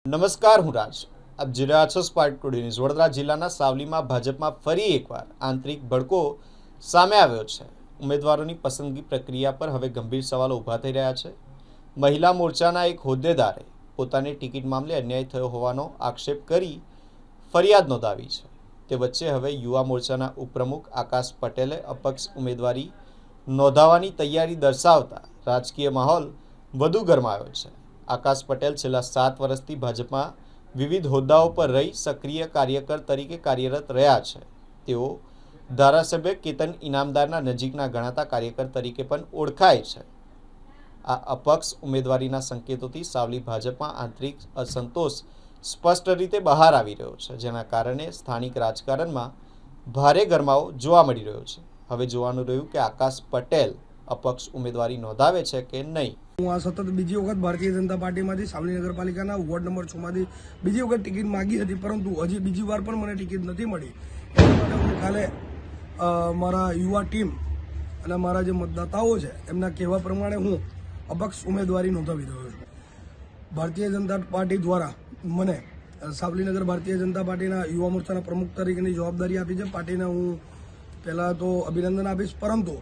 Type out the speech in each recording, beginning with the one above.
નમસ્કાર, હું રાજ. આપ જોઈ રહ્યા છો સ્પાર્ક ટુડે ન્યૂઝ. વડોદરા જિલ્લાના સાવલીમાં ભાજપમાં ફરી એકવાર આંતરિક ભડકો સામે આવ્યો છે. ઉમેદવારોની પસંદગી પ્રક્રિયા પર હવે ગંભીર સવાલો ઊભા થઈ રહ્યા છે. મહિલા મોરચાના એક હોદ્દેદારે પોતાની ટિકિટ મામલે અન્યાય થયો હોવાનો આક્ષેપ કરી ફરિયાદ નોંધાવી છે. તે વચ્ચે હવે યુવા મોરચાના ઉપપ્રમુખ આકાશ પટેલે અપક્ષ ઉમેદવારી નોંધાવવાની તૈયારી દર્શાવતા રાજકીય માહોલ વધુ ગરમાયો છે. આકાશ પટેલ છેલ્લા 7 વર્ષથી ભાજપમાં વિવિધ હોદ્દાઓ પર રહી સક્રિય કાર્યકર તરીકે કાર્યરત રહ્યા છે. તેઓ ધારાસભ્ય કેતન ઇનામદારના નજીકના ગણાતા કાર્યકર તરીકે પણ ઓળખાય છે. આ અપક્ષ ઉમેદવારીના સંકેતોથી સાવલી ભાજપમાં આંતરિક અસંતોષ સ્પષ્ટ રીતે બહાર આવી રહ્યો છે, જેના કારણે સ્થાનિક રાજકારણમાં ભારે ગરમાવો જોવા મળી રહ્યો છે. હવે જોવાનું રહ્યું કે આકાશ પટેલ અપક્ષ ઉમેદવારી નોંધાવે છે કે નહીં. હું આ સતત બીજી વખત ભારતીય જનતા પાર્ટીમાંથી સાવલી નગરપાલિકાના વોર્ડ નંબર 6 માંથી બીજી વખત ટિકિટ માગી હતી, પરંતુ હજી બીજી વાર પણ મને ટિકિટ નથી મળી. એટલા માટે હું કાલે મારા યુવા ટીમ અને મારા જે મતદાતાઓ છે એમના કહેવા પ્રમાણે હું અપક્ષ ઉમેદવારી નોંધાવી રહ્યો છું. ભારતીય જનતા પાર્ટી દ્વારા મને સાવલીનગર ભારતીય જનતા પાર્ટીના યુવા મોરચાના પ્રમુખ તરીકેની જવાબદારી આપી છે. પાર્ટીને હું પહેલાં તો અભિનંદન આપીશ, પરંતુ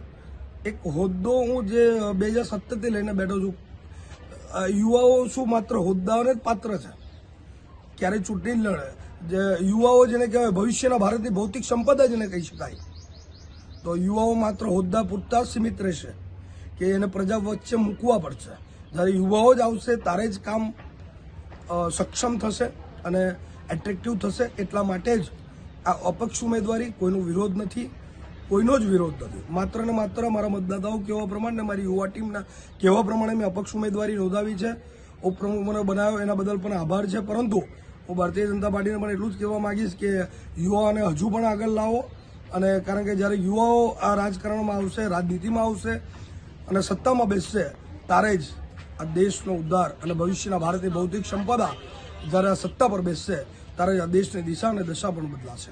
એક હોદ્દો હું જે 2017થી લઈને બેઠો છું. યુવાઓ શું માત્ર હોદ્દાઓને જ પાત્ર છે? ક્યારે ચૂંટણી લડે જે યુવાઓ જેને કહેવાય ભવિષ્યના ભારતની ભૌતિક સંપદા જેને કહી શકાય, તો યુવાઓ માત્ર હોદ્દા પૂરતા સીમિત રહેશે કે એને પ્રજા વચ્ચે મૂકવા પડશે. જ્યારે યુવાઓ જ આવશે ત્યારે જ કામ સક્ષમ થશે અને એટ્રેક્ટિવ થશે. એટલા માટે જ આ અપક્ષ ઉમેદવારી કોઈનો વિરોધ નથી, કોઈનો જ વિરોધ નથી. માત્ર ને માત્ર મારા મતદાતાઓ કહેવા પ્રમાણે, મારી યુવા ટીમના કહેવા પ્રમાણે મેં અપક્ષ ઉમેદવારી નોંધાવી છે. ઉપપ્રમુખ મને બનાવ્યો એના બદલ પણ આભાર છે, પરંતુ હું ભારતીય જનતા પાર્ટીને પણ એટલું જ કહેવા માંગીશ કે યુવાઓને હજુ પણ આગળ લાવો. અને કારણ કે જ્યારે યુવાઓ આ રાજકારણમાં આવશે, રાજનીતિમાં આવશે અને સત્તામાં બેસશે, ત્યારે જ આ દેશનો ઉદ્ધાર અને ભવિષ્યના ભારતની ભૌતિક સંપદા જ્યારે આ સત્તા પર બેસશે, ત્યારે આ દેશની દિશા અને દશા પણ બદલાશે.